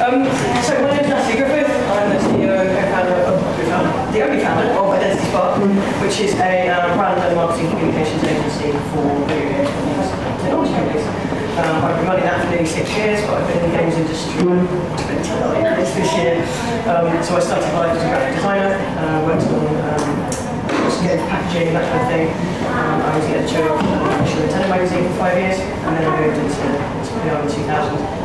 So my name is Natalie Griffith. I'm the CEO and co-founder the only founder of Identity Spark, which is a brand and marketing communications agency for video games companies and technology companies. I've been running that for nearly 6 years, but I've been in the games industry 29 years this year. So I started life as a graphic designer, worked on games packaging, that kind of thing. I was the editor of Nintendo magazine for 5 years, and then I moved into PR in 2000.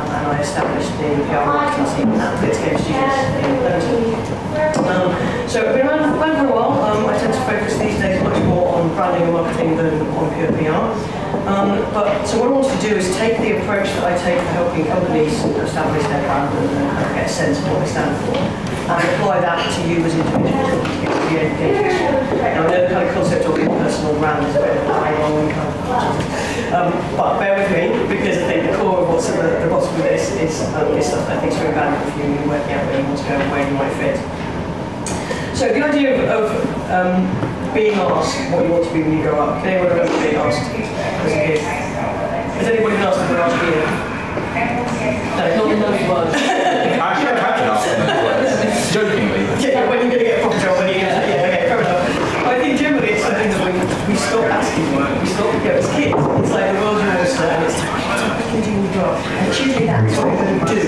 And I established the PR marketing team at Blitz Game Studios in London. So I've been around for a while. I tend to focus these days much more on branding and marketing than on pure PR. So what I want to do is take the approach that I take for helping companies establish their brand and get a sense of what they stand for, and apply that to you as individuals. Now, I know the kind of concept of your personal brand is a bit of a high-long but bear with me, because I think the core of what's at the bottom of this is stuff that I think is very valuable for you when you're working out where you want to go and where you might fit. So the idea of being asked what you want to be when you grow up. Can anyone remember being asked as a kid? Has anybody been asked to grow up here? No, not in those words. Actually, I have been asked in those words. Jokingly. Yeah, when you're going to get a proper job, when you're going to okay, fair enough. But I think generally it's something that we stop asking for. We stop, as kids, it's like the world's your oyster, and it's like, what are you going to do when you grow up? And it's usually that's what you're going to do,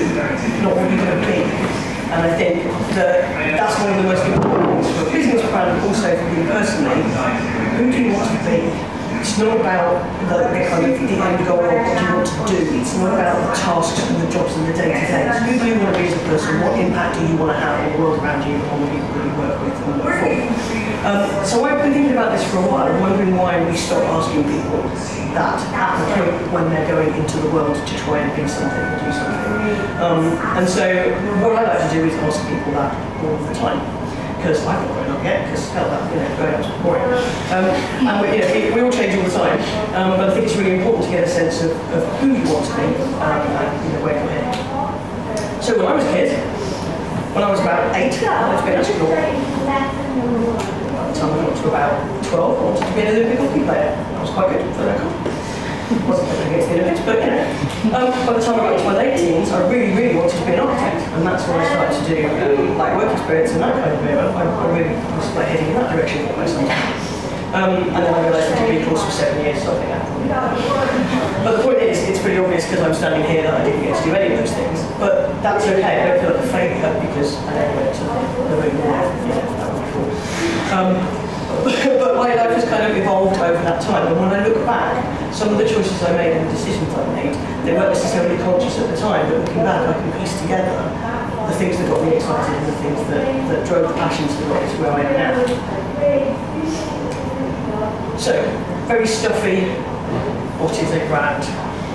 not what you're going to be. And I think that that's one of the most important things for a business brand, but also for you personally. Who do you want to be? It's not about the kind of the end goal of what you want to do. It's not about the tasks and the jobs and the day-to-day. It's who do you want to be as a person? What impact do you want to have on the world around you, on the people that you work with and work for? So I've been thinking about this for a while, wondering why we stop asking people that at the point when they're going into the world to try and be something or do something. And so what I like to do is ask people that all the time. Because I haven't grown up yet, because hell, that, growing up's boring. And we all change all the time, but I think it's really important to get a sense of who you want to be and where you're heading. So when I was a kid, when I was about 8, I wanted to be an astronaut. By the time I got to about 12, I wanted to be an Olympic hockey player. I was quite good for that. Wasn't going against the Olympics, but by the time I got to my late teens, I really, really wanted to be an architect, and that's when I started to do work experience and that kind of thing. I really was heading in that direction for most of the time. And then I realised the degree course for 7 years, so I think but the point is, it's pretty obvious because I'm standing here that I didn't get to do any of those things. But that's okay, I don't feel like a failure because I never went to the moon or that would be cool. But my life has kind of evolved over that time, and when I look back, some of the choices I made and the decisions I made, they weren't necessarily conscious at the time, but looking back I can piece together the things that got me excited and the things that drove the passions that got me to where I am now. So, very stuffy, what is a brand?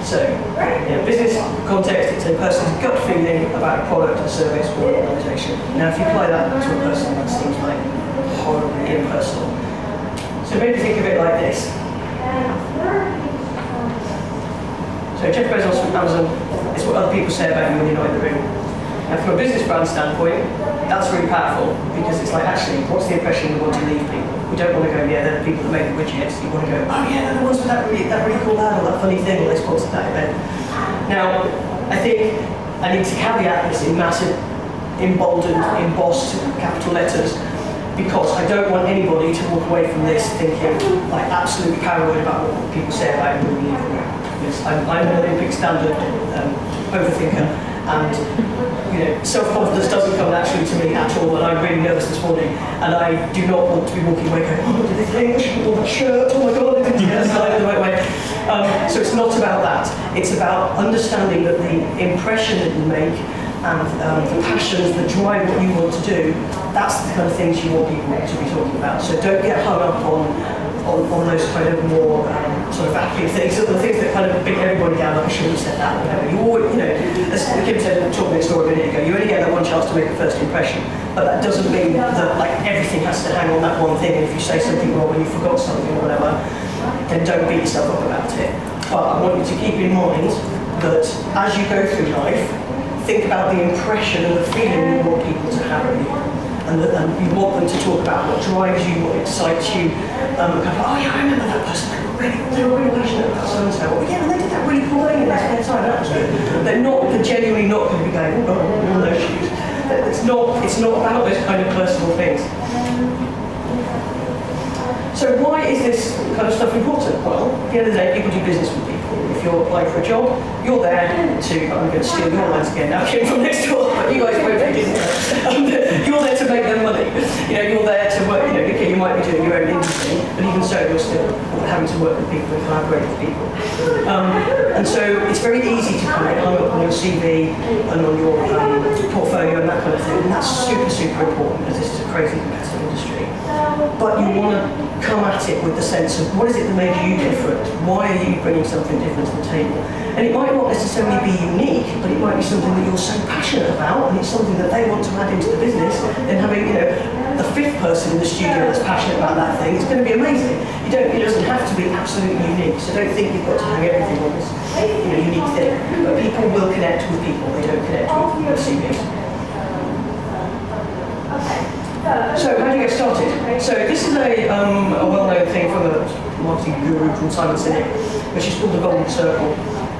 So, in a business context, it's a person's gut feeling about a product, a service, or an organisation. Now, if you apply that to a person, that seems like horribly impersonal. So maybe think of it like this. So Jeff Bezos from Amazon is what other people say about you when you're not in the room. And from a business brand standpoint, that's really powerful because it's like, actually, what's the impression we want to leave people? We don't want to go, yeah, they're the people that make the widgets. You want to go, oh yeah, they're the ones with that really cool ad or that funny thing, or they sponsored that event. Now, I think I need to caveat this in massive, emboldened, embossed capital letters, because I don't want anybody to walk away from this thinking like absolutely paranoid about what people say about you when you leave the room. Because I'm an Olympic standard overthinker, and self-confidence doesn't come naturally to me at all, and I'm really nervous this morning, and I do not want to be walking away going, oh, what do they think? I should have worn that shirt, oh my god, I didn't do that slide in the right way. So it's not about that. It's about understanding that the impression that you make and the passions, the drive, what you want to do, that's the kind of things you want people to be talking about. So don't get hung up on those kind of more sort of vacuum things, or the things that kind of beat everybody down, like I should have said that, or whatever. You always, as Kim said, told me a story a minute ago, you only get that one chance to make a first impression, but that doesn't mean that like everything has to hang on that one thing, and if you say something wrong and you forgot something or whatever, then don't beat yourself up about it. But I want you to keep in mind that as you go through life, think about the impression and the feeling you want people to have of you. And you want them to talk about what drives you, what excites you. Oh yeah, I remember that person, they were really passionate about so-and-so. Oh yeah, and they did that really cool thing in their spare time, that was good. They're genuinely not going to be going, oh not about those kind of personal things. So why is this kind of stuff important? Well, at the end of the day, people do business with people. If you're applying for a job, you're there to, I'm going to steal your lines again now, came from next door, but you guys won't be, you're there to make them money. You're there to work, okay, you might be doing your own industry, but even so, you're still having to work with people and collaborate with people. And so it's very easy to kind of hang up on your CV and on your portfolio and that kind of thing, and that's super, super important because this is a crazy competitive industry. But you want to come at it with the sense of what is it that makes you different? Why are you bringing something different to the table? And it might not necessarily be unique, but it might be something that you're so passionate about, and it's something that they want to add into the business. And having, the fifth person in the studio that's passionate about that thing, it's going to be amazing. It doesn't have to be absolutely unique, so don't think you've got to hang everything on this unique thing. But people will connect with people, they don't connect with CVs. So how do you get started? So this is a well-known thing from a marketing guru called Simon Sinek, which is called the Golden Circle,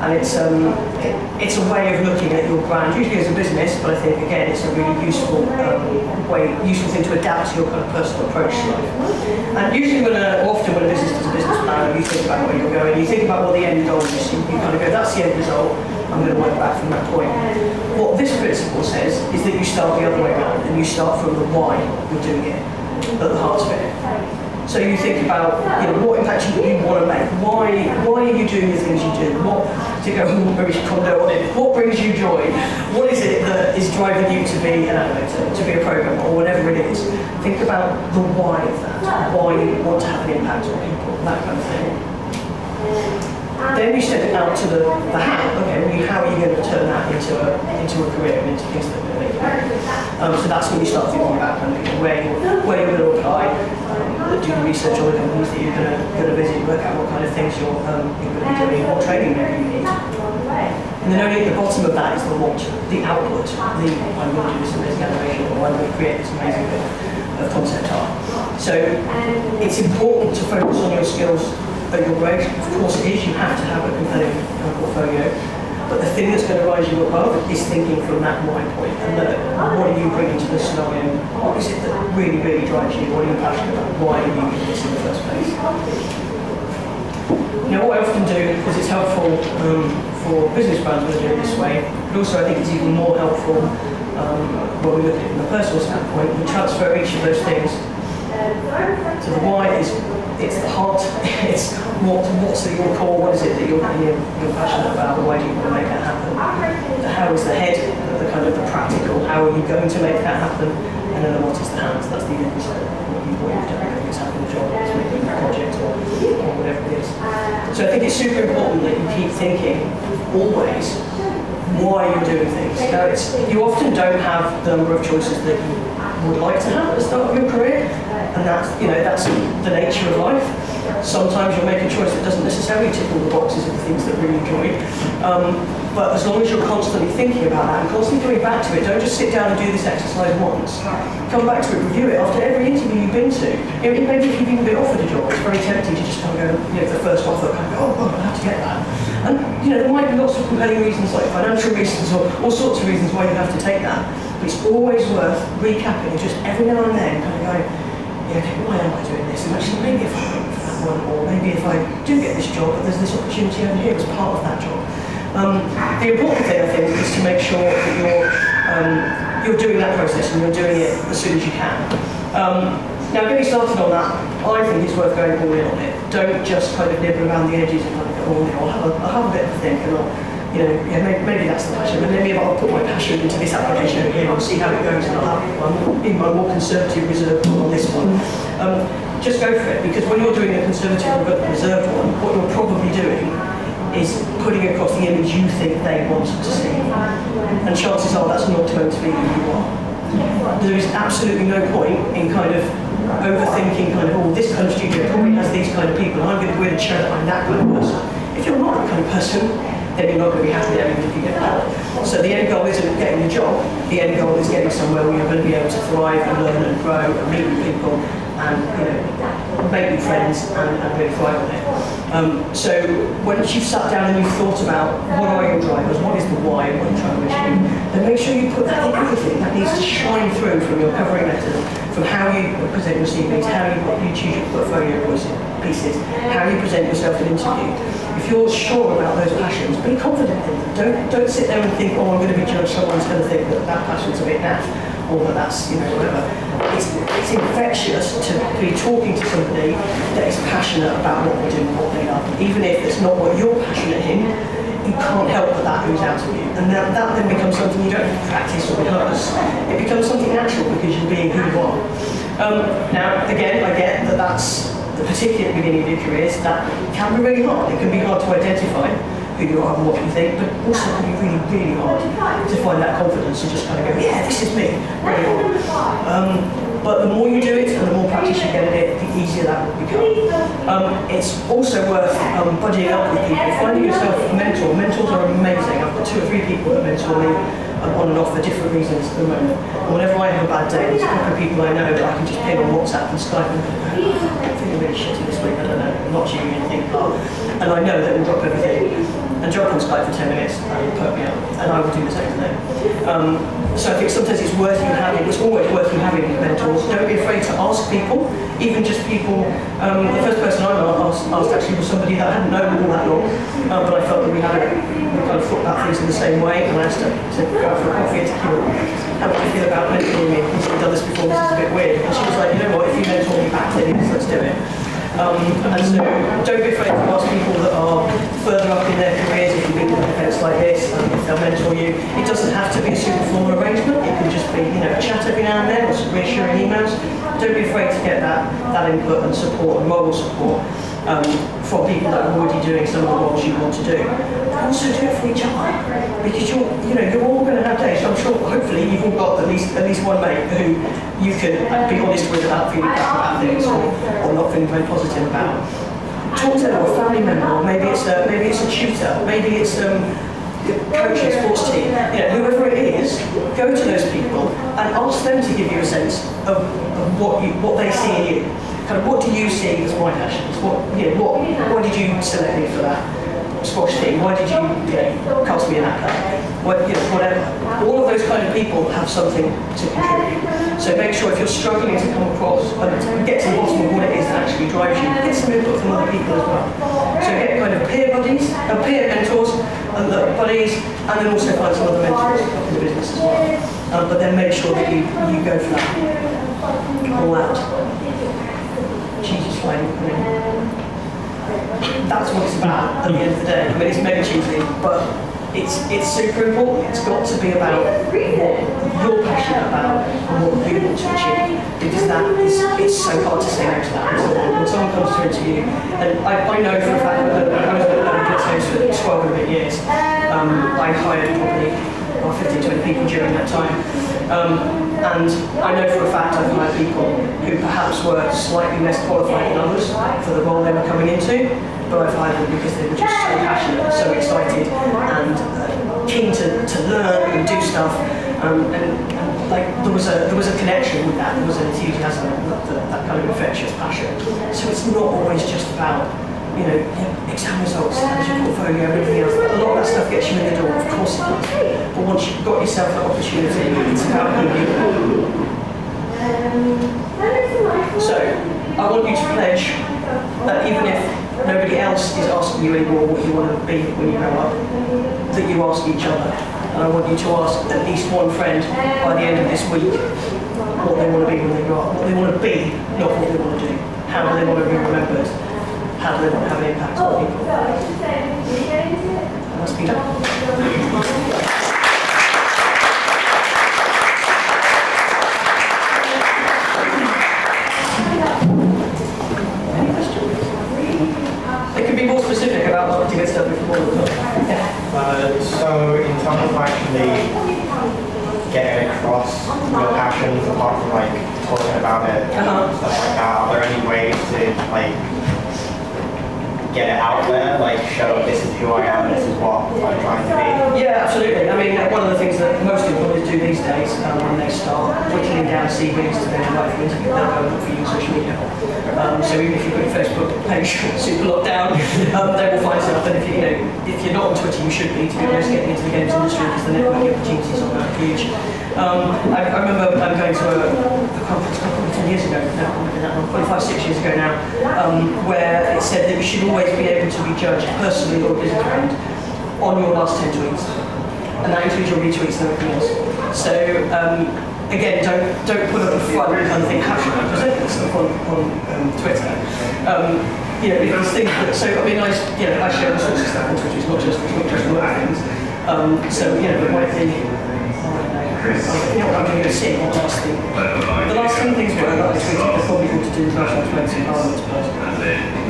and it's a way of looking at your brand, usually as a business, but I think again it's a really useful thing to adapt to your kind of personal approach to life. And usually often when a business does a business plan, you think about where you're going, you think about what the end goal is, you kind of go, that's the end result. I'm going to work back from that point. What this principle says is that you start the other way around, and you start from the why you're doing it, at the heart of it. So you think about what impact you want to make. Why are you doing the things you do? To go very condo on it, what brings you joy? What is it that is driving you to be an animator, to be a programmer, or whatever it is? Think about the why of that, why you want to have an impact on people, that kind of thing. Then you step it out to the how. Okay, how are you going to turn that into a career and into things that are going to make you happy? So that's when you start thinking about kind of where you're going to apply, do the research on the companies that you're going to visit, work out what kind of things you're going to be doing, what training maybe you need. And then only at the bottom of that is the what, the output, I'm going to do this amazing animation, or I'm going to create this amazing bit of concept art. So it's important to focus on your skills at your grade. Of course it is, you have to have a compelling portfolio, but the thing that's going to rise you above is thinking from that why point, and what are you bringing to the scenario, what is it that really, really drives you, what are you passionate about, why are you doing this in the first place. Now what I often do, because it's helpful for business brands when they do it this way, but also I think it's even more helpful when we look at it from a personal standpoint, we transfer each of those things. So the why is, it's the heart, it's what's at your core, what is it that you're passionate about, why do you want to make that happen? The how is the head, the kind of the practical, how are you going to make that happen? And then the what is the hands, that's the end result, what you've done, whether it's having a job, it's making a project, or whatever it is. So I think it's super important that you keep thinking, always, why you're doing things. Now you often don't have the number of choices that you would like to have at the start of your career, and that's the nature of life. Sometimes you'll make a choice that doesn't necessarily tick all the boxes of the things that really enjoy. But as long as you're constantly thinking about that and constantly going back to it, don't just sit down and do this exercise once. Come back to it, review it after every interview you've been to. Maybe if you've even been offered a job, it's very tempting to just kind of go, the first offer, kind of go, oh God, I have to get that. And there might be lots of compelling reasons, like financial reasons or all sorts of reasons why you have to take that. But it's always worth recapping and just every now and then kind of going, okay, why am I doing this? And actually, maybe if I went for that one, or maybe if I do get this job, but there's this opportunity over here as part of that job. The important thing, I think, is to make sure that you're doing that process and you're doing it as soon as you can. Now, getting started on that, I think it's worth going all in on it. Don't just kind of nibble around the edges and kind of go, I'll have a bit of a think, and maybe that's the passion, but maybe I'll put my passion into this application over here, I'll see how it goes, and I'll have my more conservative reserved one on this one. Just go for it, because when you're doing a conservative reserved one, what you're probably doing is putting across the image you think they want to see. And chances are that's not going to be who you are. There is absolutely no point in kind of overthinking this kind of studio probably has these kind of people, and I'm going to go in and show that I'm that kind of person. If you're not that kind of person, then you're not going to be happy there even if you get that. So the end goal isn't getting the job, the end goal is getting somewhere where you're going to be able to thrive and learn and grow and meet with people and make new friends and really thrive on it. So once you've sat down and you've thought about what are your drivers, what is the why, what you're trying to achieve, then make sure you put that in everything that needs to shine through from your covering letter, from how you present your CVs, how you choose your portfolio pieces, how you present yourself in an interview. If you're sure about those passions, be confident in them. Don't sit there and think, oh, I'm going to be judged, someone's going to think that passion's a bit naff, or that that's, whatever. It's infectious to be talking to somebody that is passionate about what they do and what they love. Even if it's not what you're passionate in, you can't help but that ooze out of you. And that then becomes something you don't have to practice or rehearse. It becomes something natural because you're being who you are. Now, again, I get that that's the particular beginning of your careers, that can be really hard. It can be hard to identify who you are and what you think, but also it can be really, really hard to find that confidence and just kind of go, yeah, this is me, really on. But the more you do it and the more practice you get at it, the easier that will become. It's also worth buddying up with people, finding yourself a mentor. Mentors are amazing. I've got 2 or 3 people that mentor me on and off for different reasons at the moment. And whenever I have a bad day, there's a couple of people I know that I can just ping on WhatsApp and Skype and go, I'm feeling really shitty this week, I don't know, I'm not achieving anything. And I know that will drop everything and jump on Skype for 10 minutes and perk me up. And I will do the same to them. So I think sometimes it's worth you having, it's always worth you having mentors. Don't be afraid to ask people, even just people. The first person I asked actually was somebody that I hadn't known all that long, but I felt that we kind of thought about things in the same way, and I asked her to go out for a coffee and to hear how do you feel about mentoring me? I've done this before, this is a bit weird. And she was like, you know what, if you mentor me back, then let's do it. And so don't be afraid to ask people that are further up in their careers if you've been to events like this, if they'll mentor you. It doesn't have to be a super formal arrangement, it can just be a chat every now and then or some reassuring emails. Don't be afraid to get that input and support and moral support from people that are already doing some of the roles you want to do. But also do it for each other, because you're all going to have days. I'm sure, hopefully, you've all got at least one mate who you can be honest with about feeling bad about things or not feeling very positive about. Talk to them, or a family member, or maybe it's a tutor, maybe it's coaching, sports team, whoever it is. Go to those people and ask them to give you a sense of what they see in you. Kind of, what do you see as my passions? Why did you select me for that squash team? Why did you cast me in that play? Whatever. All of those kind of people have something to contribute. So make sure if you're struggling to come across and get to the bottom of what it is that actually drives you, get some input from other people as well. So get kind of peer buddies, peer mentors, and buddies, and then also find some other mentors in the business as well. But then make sure that you go for that all out. Cheesy sliding. That's what it's about at the end of the day. I mean, it's mega cheesy, but it's super important. It's got to be about what you're passionate about and what you want to achieve, because it's so hard to say no to that. When someone comes to interview, and I know for a fact that I was at Blitz for 12 and a bit years. I hired probably 15, 20 people during that time. And I know for a fact I've hired people who perhaps were slightly less qualified than others for the role they were coming into, but I've hired them because they were just so passionate, so excited, and keen to learn and do stuff. And like there was a connection with that. There was an enthusiasm, that kind of infectious passion. So it's not always just about exam results, and your portfolio, everything else. A lot of that stuff gets you in the door, of course it does. But once you've got yourself that opportunity, it's about who you are. So, I want you to pledge that even if nobody else is asking you anymore what you want to be when you grow up, that you ask each other. And I want you to ask at least one friend by the end of this week what they want to be when they grow up. What they want to be, not what they want to do. How do they want to be remembered? How do they want to have an impact on people? That must be done. Any questions? It can be more specific about what to get stuff before the talk. So in terms of actually getting across your passions, apart from talking about it and stuff like that, are there any ways to get it out there, show this is who I am, this is what I'm trying to be? Yeah, absolutely. I mean, one of the things that most employers do do these days when they start whittling down CVs to then invite for interview, they'll go look for you on social media. So even if you've got your Facebook page super locked down, they will find stuff. And if you're not on Twitter, you should be, to be honest, getting into the games industry, because the networking opportunities on that are huge. I remember going to a conference probably 10 years ago now, probably 5-6 years ago now, where it said that you should always be able to be judged personally or business brand on your last 10 tweets. And that includes your retweets and everything else. So again, don't put up a front and kind of think, how should I present this stuff on Twitter? Because things that, so I mean, I share all sorts of stuff on Twitter. It's not just work things. It might be. I'm going to say the last thing. The last 10 things were that I tweeted are probably all to do with national defence and parliament.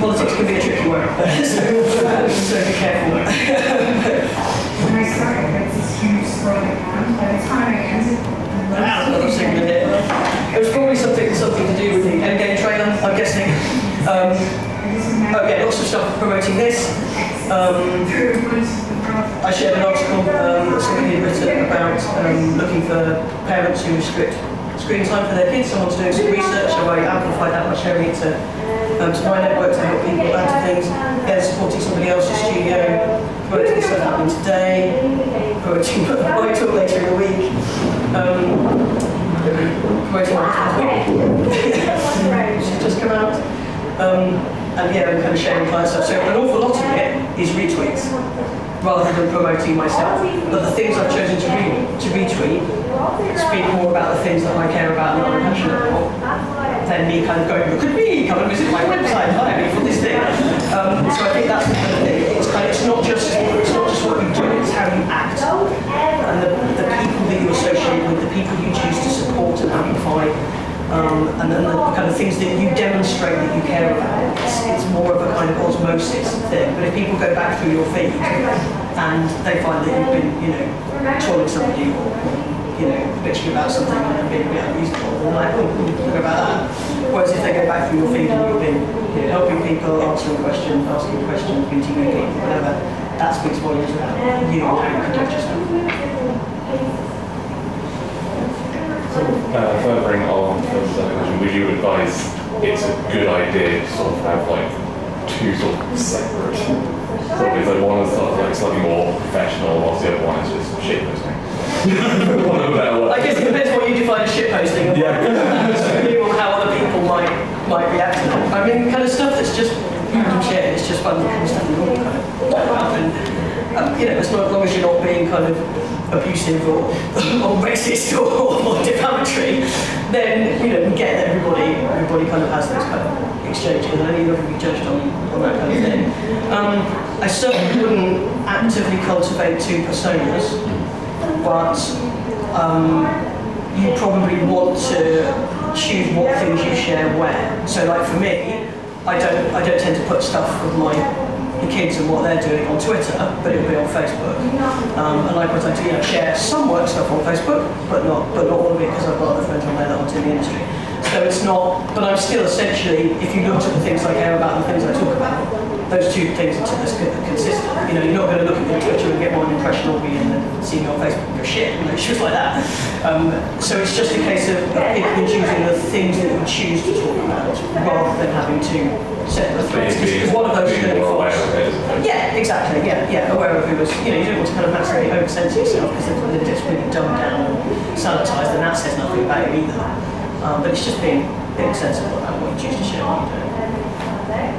Politics can be a tricky one, so be careful. When I started, there was this huge scrolling down. By the time I ended, it was probably something to do with the endgame trailer, I'm guessing. Lots of stuff promoting this. I shared an article that somebody had written about looking for parents who restrict screen time for their kids. Someone's doing some research, so I amplified that by sharing it to my network to help people add to things. Then supporting somebody else's studio, promoting stuff happening today, promoting my talk later in the week, promoting my talk she's just come out. And kind of sharing client stuff. So an awful lot of it is retweets, rather than promoting myself. But the things I've chosen to retweet speak more about the things that I care about and that I'm passionate about, than me kind of going, look at me, come and visit my website, hire me for this thing. So I think that's the kind of thing. It's not just what you do, it's how you act. And the people that you associate with, the people you choose to support and amplify, and then the kind of things that you demonstrate that you care about. It's more of a kind of osmosis thing. But if people go back through your feed and they find that you've been, trolling somebody or, bitching about something and being a bit unreasonable, they're like, look about that. Whereas if they go back through your feed and you've been helping people, answering questions, asking questions, meeting people, whatever, that speaks volumes about you and how you conduct yourself. Furthering on from the question, would you advise it's a good idea to sort of have like two sort of separate topics? Like one is sort of like slightly more professional, whilst the other one is just shit posting. I guess it depends what you define as shit posting. Depending on how other people might react to it. I mean, kind of stuff that's just random shit. It's just fun kind of stuff you all kind of talk about. And as long as you're not being kind of abusive or racist or defamatory, then we get that everybody kind of has those kind of exchanges, and you're not going to be judged on that kind of thing. I certainly wouldn't actively cultivate two personas, but you probably want to choose what things you share where. So, like for me, I don't tend to put stuff with the kids and what they're doing on Twitter, but it'll be on Facebook. And likewise, I do share some work stuff on Facebook, but not all of it, because I've got other friends on there that aren't in the industry. So it's not, but I'm still essentially, if you look at the things I care about and the things I talk about, those two things are consistent. You're not going to look at your Twitter and get one impression of me and then see me on Facebook and go shit, shit like that. So it's just a case of picking and choosing the things that you choose to talk about, rather than having to set the threads. Because one of those is going to be false. Yeah, exactly. Yeah, aware of who was. You don't want to kind of massively over-censor yourself, because they're just really dumbed down and sanitised, and that says nothing about you either. But it's just being sensible about what you choose to share and what you don't. Okay.